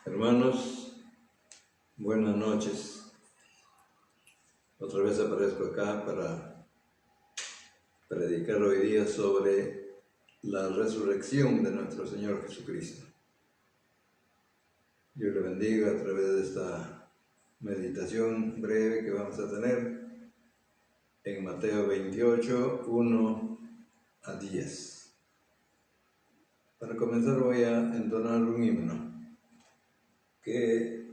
Hermanos, buenas noches. Otra vez aparezco acá para predicar hoy día sobre la resurrección de nuestro Señor Jesucristo. Dios le bendiga a través de esta meditación breve que vamos a tener en Mateo 28, 1 a 10. Para comenzar voy a entonar un himno que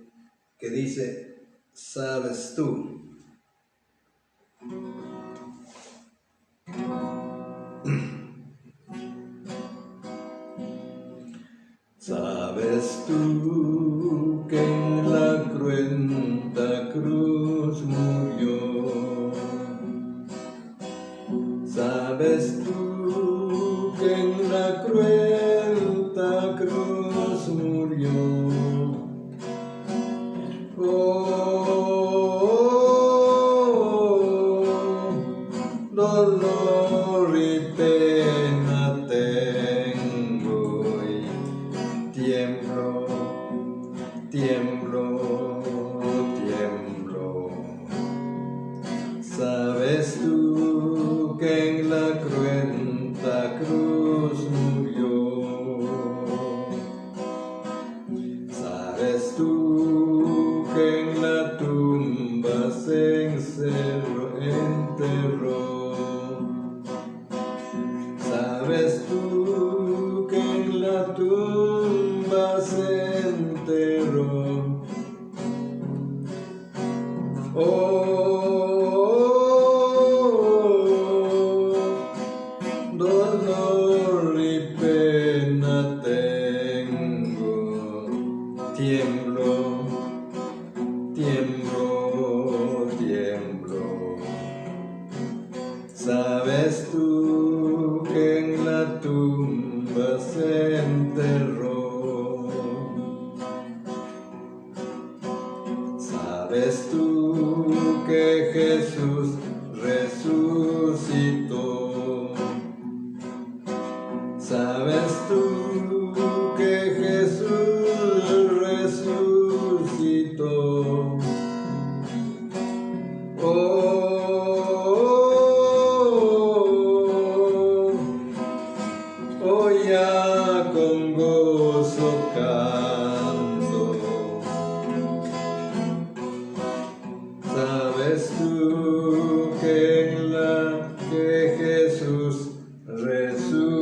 dice: ¿sabes tú? ¿Sabes tú que en la cruenta cruz murió? ¿Sabes tú que en la cruenta cruz murió? Dolor y pena tengo y tiemblo, tiemblo, tiemblo. ¿Sabes tú que en la cruenta cruz murió? ¿Sabes tú que en la tumba se enterró? ¿Sabes tú que en la tumba se enterró? Dolor y pena tengo, tiemblo, tiemblo, tiemblo. ¿Sabes tú que en la tumba se enterró? ¿Sabes tú que Jesús resucitó? ¿Sabes tú que Jesús resucitó? Ya con gozo canto. ¿Sabes tú que Jesús resucitó?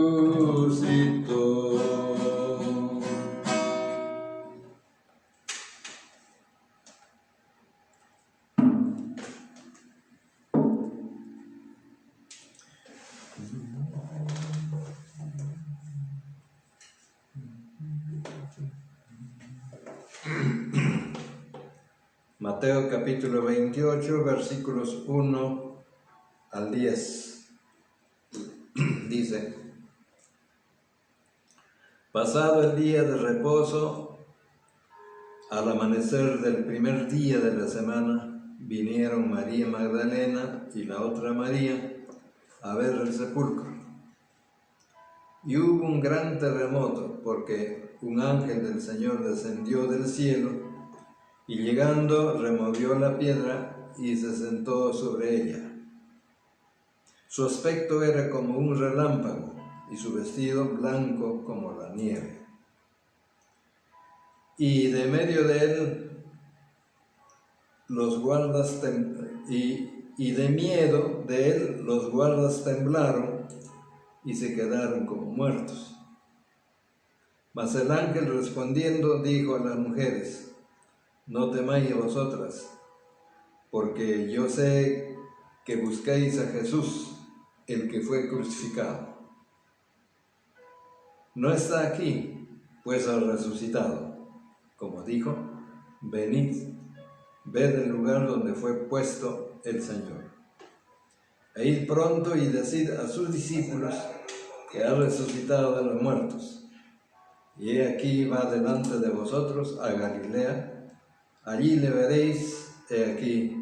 Mateo capítulo 28, versículos 1 al 10. Dice: pasado el día de reposo, al amanecer del primer día de la semana, vinieron María Magdalena y la otra María a ver el sepulcro. Y hubo un gran terremoto, porque un ángel del Señor descendió del cielo y llegando removió la piedra y se sentó sobre ella. Su aspecto era como un relámpago y su vestido blanco como la nieve. Y de medio de él los guardas de miedo de él los guardas temblaron y se quedaron como muertos. Mas el ángel respondiendo dijo a las mujeres: no temáis vosotras, porque yo sé que buscáis a Jesús, el que fue crucificado. No está aquí, pues ha resucitado. Como dijo: venid, ved el lugar donde fue puesto el Señor. E id pronto y decid a sus discípulos que ha resucitado de los muertos. Y he aquí va delante de vosotros a Galilea, allí le veréis, he aquí,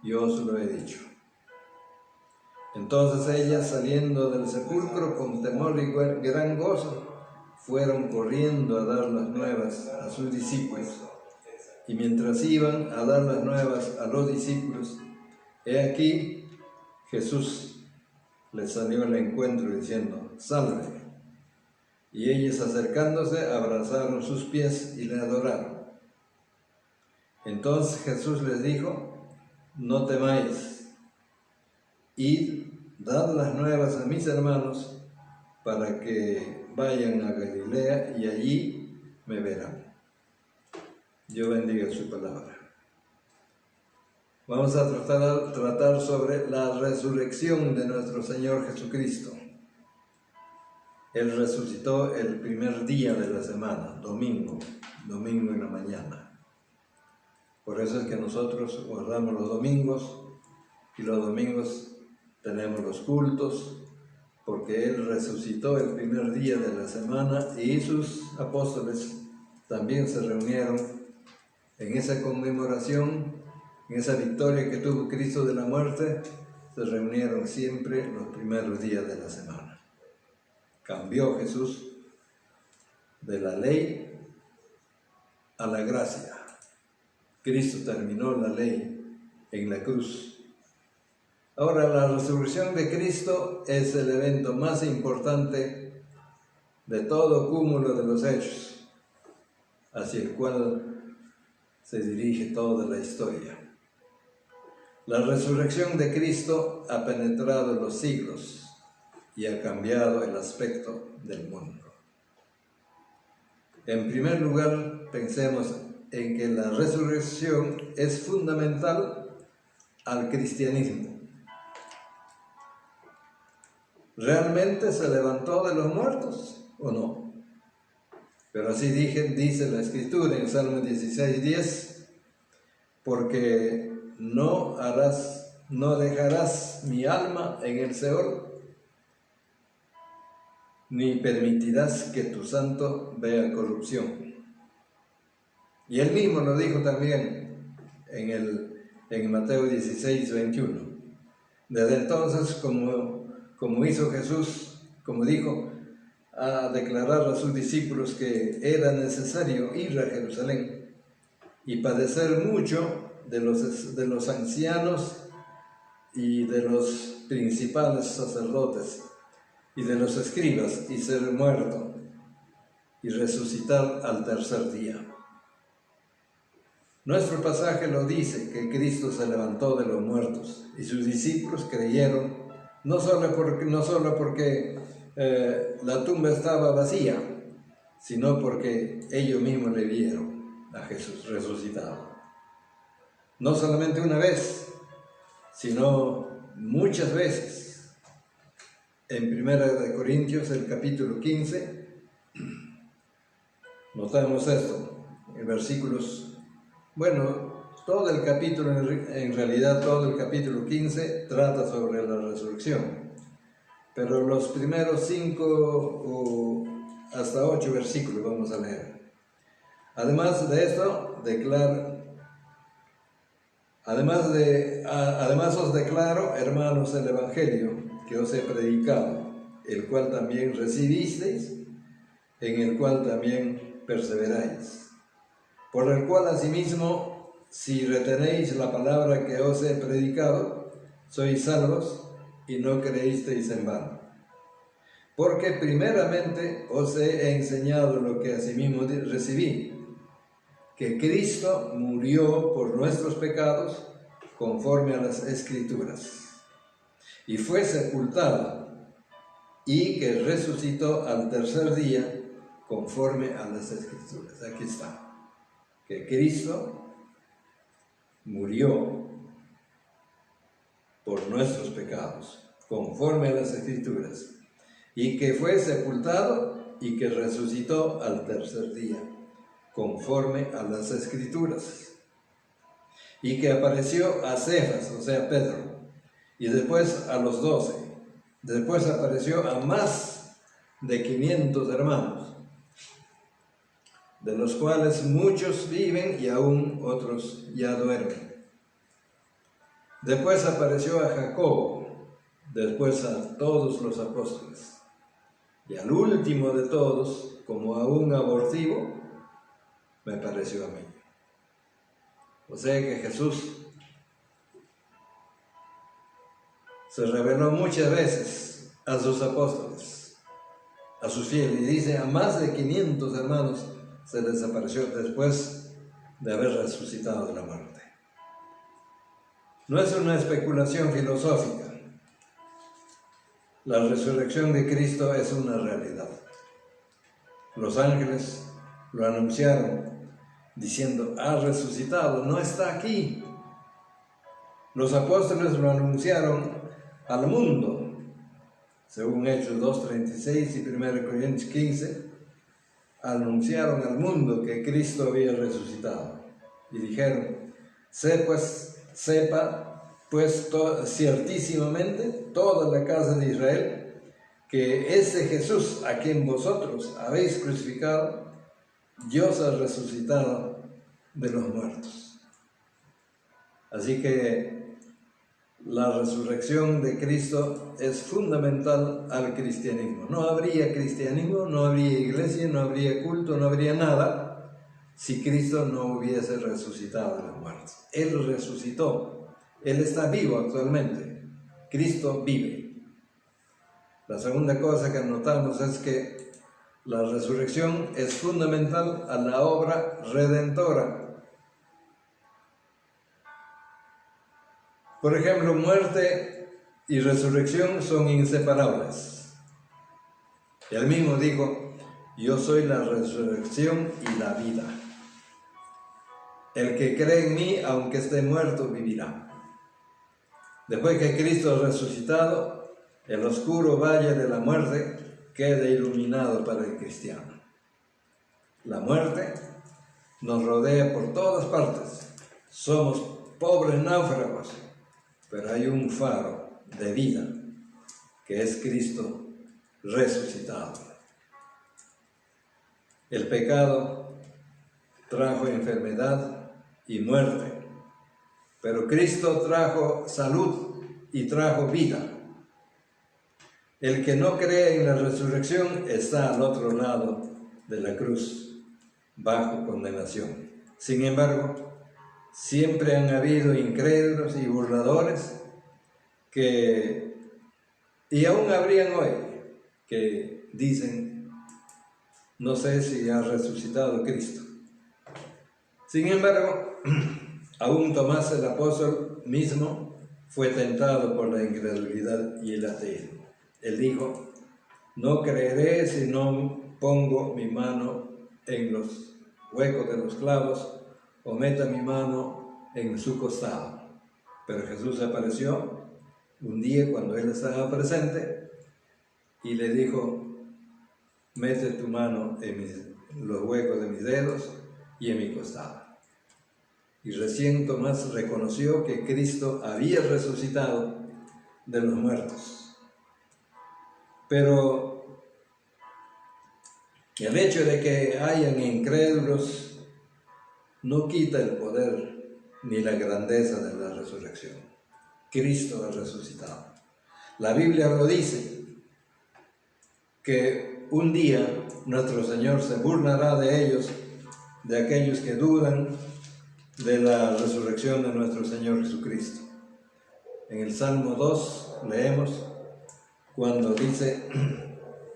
yo os lo he dicho. Entonces ellas, saliendo del sepulcro con temor y gran gozo, fueron corriendo a dar las nuevas a sus discípulos. Y mientras iban a dar las nuevas a los discípulos, he aquí, Jesús les salió al encuentro diciendo: «Salve». Y ellos, acercándose, abrazaron sus pies y le adoraron. Entonces Jesús les dijo: «No temáis, id, dad las nuevas a mis hermanos, para que vayan a Galilea y allí me verán». Dios bendiga su palabra. Vamos a tratar sobre la resurrección de nuestro Señor Jesucristo. Él resucitó el primer día de la semana, domingo en la mañana. Por eso es que nosotros guardamos los domingos, y los domingos tenemos los cultos, porque Él resucitó el primer día de la semana, y sus apóstoles también se reunieron en esa conmemoración, en esa victoria que tuvo Cristo de la muerte. Se reunieron siempre los primeros días de la semana. Cambió Jesús de la ley a la gracia. Cristo terminó la ley en la cruz. Ahora, la resurrección de Cristo es el evento más importante de todo cúmulo de los hechos, hacia el cual se dirige toda la historia. La resurrección de Cristo ha penetrado los siglos y ha cambiado el aspecto del mundo. En primer lugar, pensemos en que la resurrección es fundamental al cristianismo. ¿Realmente se levantó de los muertos o no? Pero así dice la Escritura en Salmo 16:10, porque no dejarás mi alma en el Seol, ni permitirás que tu santo vea corrupción. Y él mismo lo dijo también en Mateo 16:21. Desde entonces, como hizo Jesús, como dijo, a declarar a sus discípulos que era necesario ir a Jerusalén y padecer mucho de los ancianos y de los principales sacerdotes y de los escribas, y ser muerto y resucitar al tercer día. Nuestro pasaje lo dice, que Cristo se levantó de los muertos, y sus discípulos creyeron, no solo porque la tumba estaba vacía, sino porque ellos mismos le vieron a Jesús resucitado. No solamente una vez, sino muchas veces. En 1 Corintios, el capítulo 15, notamos esto, en versículos, todo el capítulo, en realidad todo el capítulo 15 trata sobre la resurrección, pero los primeros 5 o hasta 8 versículos vamos a leer. Además de esto, además os declaro, hermanos, el Evangelio que os he predicado, el cual también recibisteis, en el cual también perseveráis, por el cual asimismo, si retenéis la palabra que os he predicado, sois salvos, y no creísteis en vano. Porque primeramente os he enseñado lo que asimismo recibí, que Cristo murió por nuestros pecados conforme a las Escrituras, y fue sepultado, y que resucitó al tercer día conforme a las Escrituras. Aquí está, que Cristo murió por nuestros pecados conforme a las Escrituras, y que fue sepultado y que resucitó al tercer día conforme a las Escrituras, y que apareció a Cefas, o sea, Pedro, y después a los 12, después apareció a más de 500 hermanos, de los cuales muchos viven y aún otros ya duermen. Después apareció a Jacobo, después a todos los apóstoles. Y al último de todos, como a un abortivo, me pareció a mí. O sea que Jesús se reveló muchas veces a sus apóstoles, a sus fieles, y dice, a más de 500 hermanos se les apareció después de haber resucitado de la muerte. No es una especulación filosófica. La resurrección de Cristo es una realidad. Los ángeles lo anunciaron diciendo, ha resucitado, no está aquí. Los apóstoles lo anunciaron al mundo, según Hechos 2:36 y 1 Corintios 15, anunciaron al mundo que Cristo había resucitado y dijeron, sepa pues ciertísimamente toda la casa de Israel que ese Jesús a quien vosotros habéis crucificado, Dios ha resucitado de los muertos. Así que la resurrección de Cristo es fundamental al cristianismo. No habría cristianismo, no habría iglesia, no habría culto, no habría nada si Cristo no hubiese resucitado de los muertos. Él resucitó. Él está vivo actualmente. Cristo vive. La segunda cosa que notamos es que la resurrección es fundamental a la obra redentora. Por ejemplo, muerte y resurrección son inseparables. Él mismo dijo, yo soy la resurrección y la vida. El que cree en mí, aunque esté muerto, vivirá. Después que Cristo ha resucitado, el oscuro valle de la muerte queda iluminado para el cristiano. La muerte nos rodea por todas partes. Somos pobres náufragos, pero hay un faro de vida, que es Cristo resucitado. El pecado trajo enfermedad y muerte, pero Cristo trajo salud y trajo vida. El que no cree en la resurrección está al otro lado de la cruz, bajo condenación. Sin embargo, siempre han habido incrédulos y burladores y aún habrían hoy, que dicen, no sé si ha resucitado Cristo. Sin embargo, aún Tomás el apóstol mismo fue tentado por la incredulidad y el ateísmo. Él dijo, no creeré si no pongo mi mano en los huecos de los clavos o meta mi mano en su costado. Pero Jesús apareció un día cuando él estaba presente y le dijo, mete tu mano en los huecos de mis dedos y en mi costado. Y recién Tomás reconoció que Cristo había resucitado de los muertos. Pero el hecho de que hayan incrédulos no quita el poder ni la grandeza de la resurrección. Cristo ha resucitado. La Biblia lo dice, que un día nuestro Señor se burlará de ellos, de aquellos que dudan de la resurrección de nuestro Señor Jesucristo. En el Salmo 2 leemos cuando dice,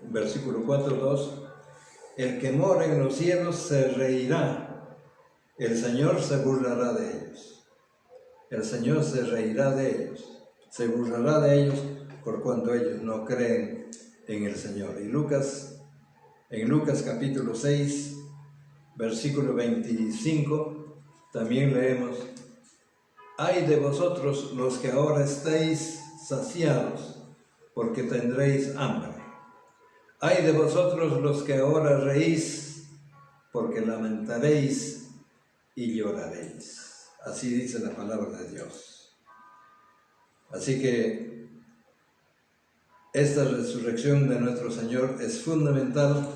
versículo 4:2, el que mora en los cielos se reirá, el Señor se burlará de ellos. El Señor se reirá de ellos, se burlará de ellos por cuanto ellos no creen en el Señor. Y en Lucas capítulo 6, versículo 25, también leemos, ay de vosotros los que ahora estáis saciados, porque tendréis hambre. Ay de vosotros los que ahora reís, porque lamentaréis y lloraréis. Así dice la palabra de Dios. Así que esta resurrección de nuestro Señor es fundamental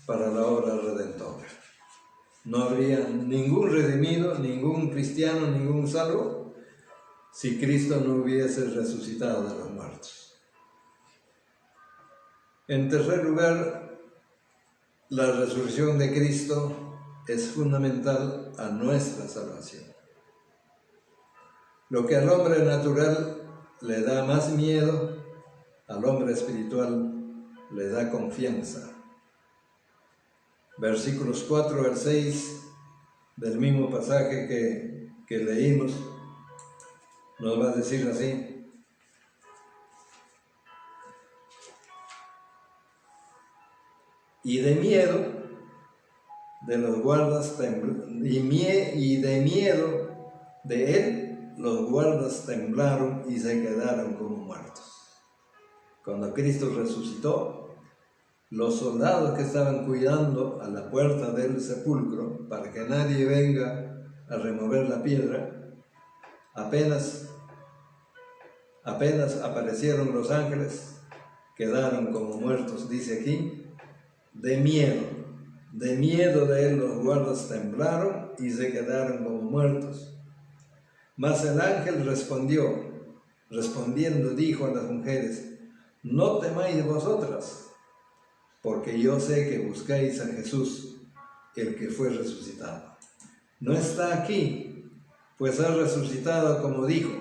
para la obra redentora. No habría ningún redimido, ningún cristiano, ningún salvo, si Cristo no hubiese resucitado de los muertos. En tercer lugar, la resurrección de Cristo es fundamental a nuestra salvación. Lo que al hombre natural le da más miedo, al hombre espiritual le da confianza. Versículos 4 al 6 del mismo pasaje que leímos nos va a decir así: y de miedo de los guardas y de miedo de él los guardas temblaron y se quedaron como muertos. Cuando Cristo resucitó, los soldados que estaban cuidando a la puerta del sepulcro para que nadie venga a remover la piedra, apenas aparecieron los ángeles, quedaron como muertos, dice aquí, de miedo de él los guardas temblaron y se quedaron como muertos. Mas el ángel respondiendo dijo a las mujeres: no temáis vosotras, porque yo sé que buscáis a Jesús, el que fue resucitado. No está aquí, pues ha resucitado como dijo.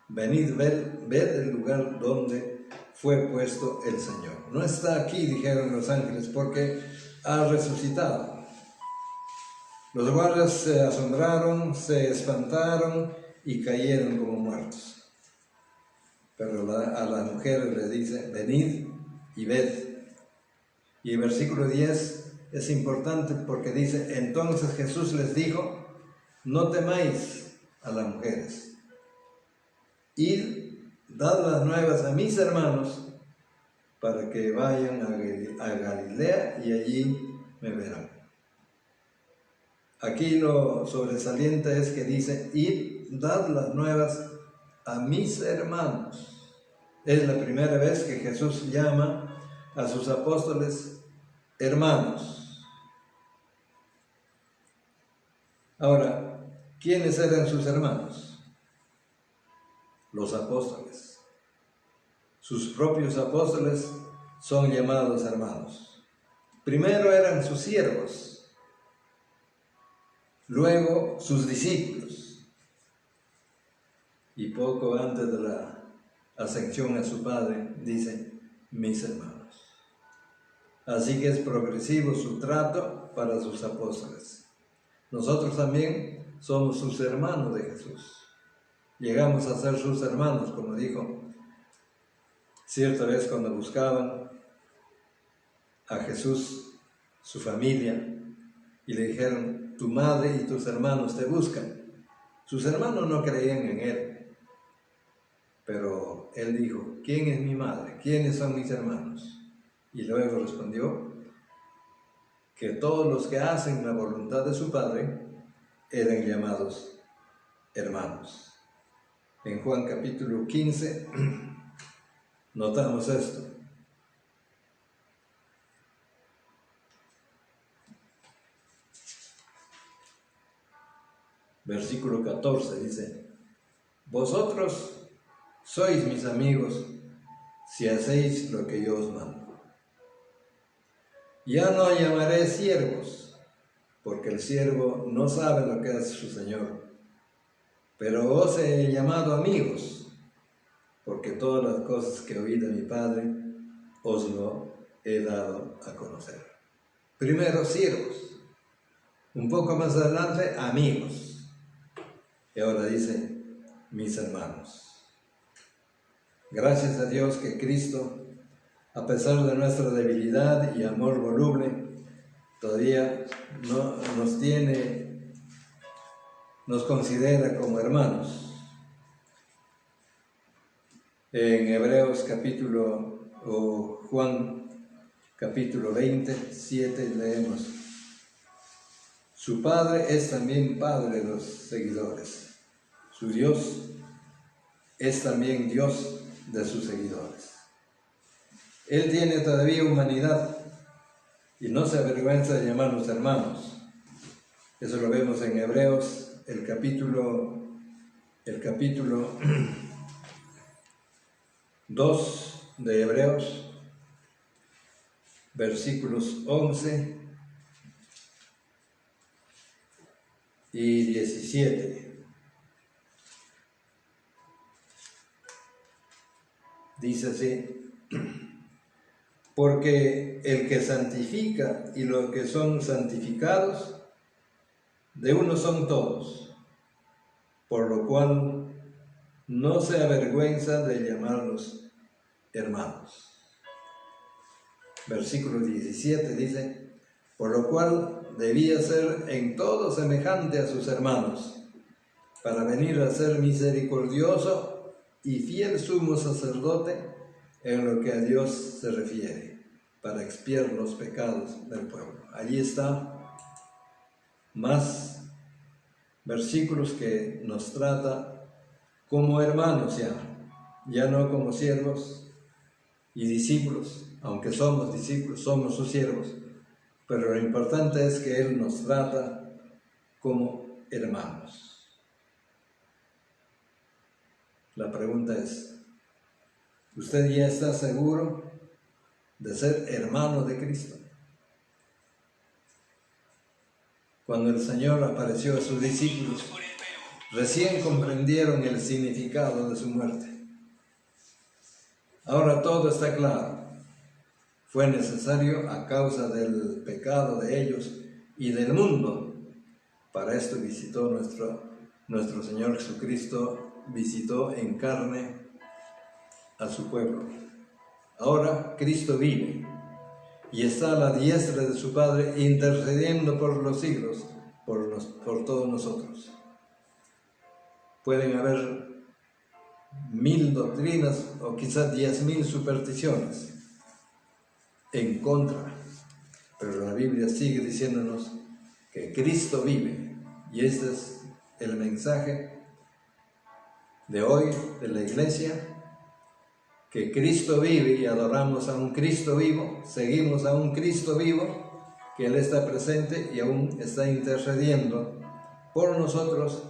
Venid, ved el lugar donde fue puesto el Señor. No está aquí, dijeron los ángeles, porque ha resucitado. Los guardias se asombraron, se espantaron y cayeron como muertos. Pero a las mujeres les dice: venid y ved. Y el versículo 10 es importante porque dice: entonces Jesús les dijo: no temáis a las mujeres. Id, dad las nuevas a mis hermanos para que vayan a Galilea y allí me verán. Aquí lo sobresaliente es que dice: id, dad las nuevas a mis hermanos. Es la primera vez que Jesús llama a sus apóstoles hermanos. Ahora, ¿quiénes eran sus hermanos? Los apóstoles. Sus propios apóstoles son llamados hermanos. Primero eran sus siervos, luego sus discípulos, y poco antes de la ascensión a su Padre dice: mis hermanos. Así que es progresivo su trato para sus apóstoles. Nosotros también somos sus hermanos de Jesús. Llegamos a ser sus hermanos, como dijo cierta vez cuando buscaban a Jesús, su familia, y le dijeron: tu madre y tus hermanos te buscan. Sus hermanos no creían en él, pero él dijo: ¿quién es mi madre? ¿Quiénes son mis hermanos? Y luego respondió que todos los que hacen la voluntad de su Padre eran llamados hermanos. En Juan capítulo 15 notamos esto. Versículo 14 dice: vosotros sois mis amigos si hacéis lo que yo os mando. Ya no llamaré siervos, porque el siervo no sabe lo que hace su Señor, pero os he llamado amigos, porque todas las cosas que oí de mi Padre os lo he dado a conocer. Primero siervos, un poco más adelante amigos, y ahora dice: mis hermanos. Gracias a Dios que Cristo, a pesar de nuestra debilidad y amor voluble, todavía nos considera como hermanos. En Hebreos Juan capítulo 27 leemos: su Padre es también Padre de los seguidores. Su Dios es también Dios de sus seguidores. Él tiene todavía humanidad y no se avergüenza de llamarnos hermanos. Eso lo vemos en Hebreos, el capítulo 2 de Hebreos, versículos 11 y 17. Dice así: porque el que santifica y los que son santificados, de uno son todos, por lo cual no se avergüenza de llamarlos hermanos. Versículo 17 dice: por lo cual debía ser en todo semejante a sus hermanos, para venir a ser misericordioso y fiel sumo sacerdote en lo que a Dios se refiere, para expiar los pecados del pueblo. Allí está más versículos que nos trata como hermanos ya no como siervos y discípulos, aunque somos discípulos, somos sus siervos, pero lo importante es que Él nos trata como hermanos. La pregunta es: ¿usted ya está seguro de ser hermano de Cristo? Cuando el Señor apareció a sus discípulos, recién comprendieron el significado de su muerte. Ahora todo está claro. Fue necesario a causa del pecado de ellos y del mundo. Para esto visitó nuestro Señor Jesucristo, visitó en carne a su pueblo. Ahora Cristo vive y está a la diestra de su Padre, intercediendo por los siglos, por todos nosotros. Pueden haber 1000 doctrinas o quizás 10.000 supersticiones en contra, pero la Biblia sigue diciéndonos que Cristo vive, y este es el mensaje de hoy de la iglesia, que Cristo vive y adoramos a un Cristo vivo, seguimos a un Cristo vivo, que Él está presente y aún está intercediendo por nosotros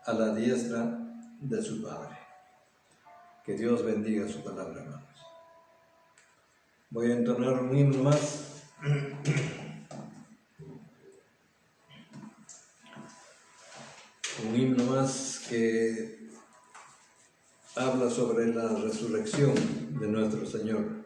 a la diestra de su Padre. Que Dios bendiga su palabra, hermanos. Voy a entonar un himno más. Un himno más que habla sobre la resurrección de nuestro Señor.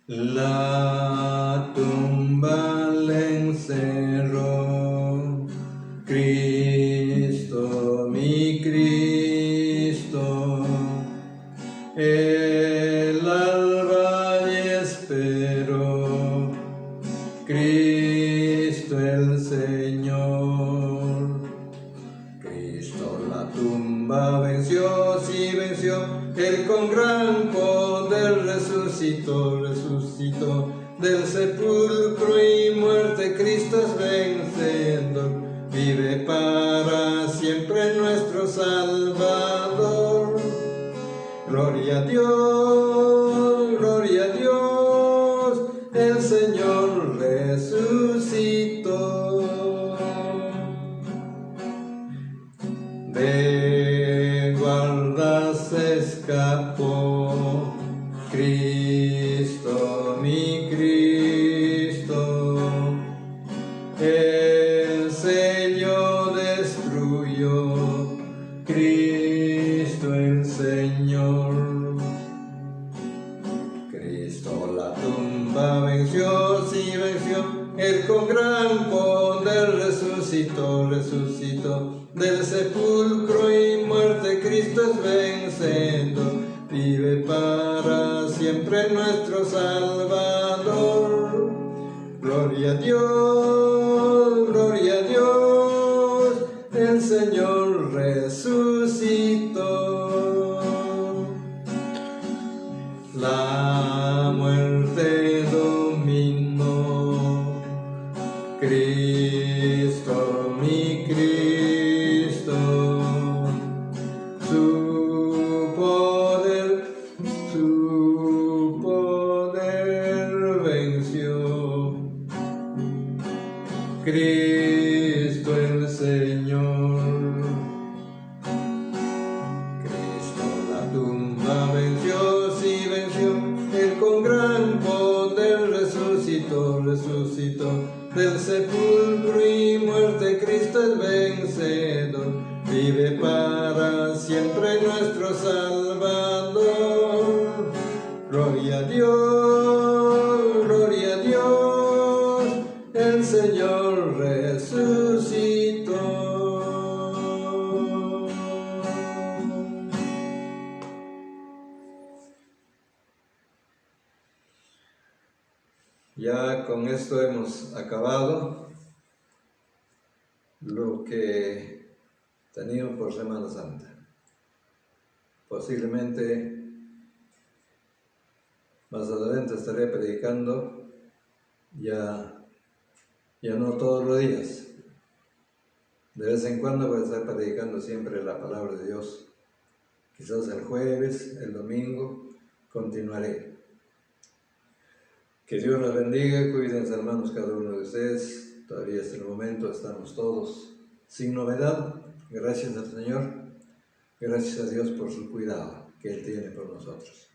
La tumba le encerró, Cristo, mi Cristo, el alba y esperó, Cristo el Señor. Cristo la tumba venció, sí venció, Él con gran poder resucitó del sepulcro y muerte. Cristo es vencedor, vive para siempre nuestro Salvador. Gloria a Dios, el Señor resucitó. De guardas escapó, Cristo, mi Cristo, el sello destruyó, Cristo el Señor. Cristo la tumba venció, sí venció, Él con gran poder resucitó del sepulcro y muerte. Cristo es vencedor, vive para siempre nuestro Salvador. Gloria a Dios, el Señor resucitó. La Cristo, mi Cristo, su poder venció. Cristo el Señor, Cristo la tumba venció, sí venció, Él con gran poder resucitó del sepulcro y muerte. Cristo es vencedor, vive para siempre nuestro Salvador. Gloria a Dios, gloria a Dios, el Señor resucitó. Ya con esto hemos acabado lo que teníamos por Semana Santa. Posiblemente más adelante estaré predicando ya no todos los días. De vez en cuando voy a estar predicando siempre la palabra de Dios. Quizás el jueves, el domingo, continuaré. Que Dios los bendiga, cuídense hermanos cada uno de ustedes. Todavía hasta el momento estamos todos sin novedad. Gracias al Señor, gracias a Dios por su cuidado que Él tiene por nosotros.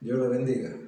Dios los bendiga.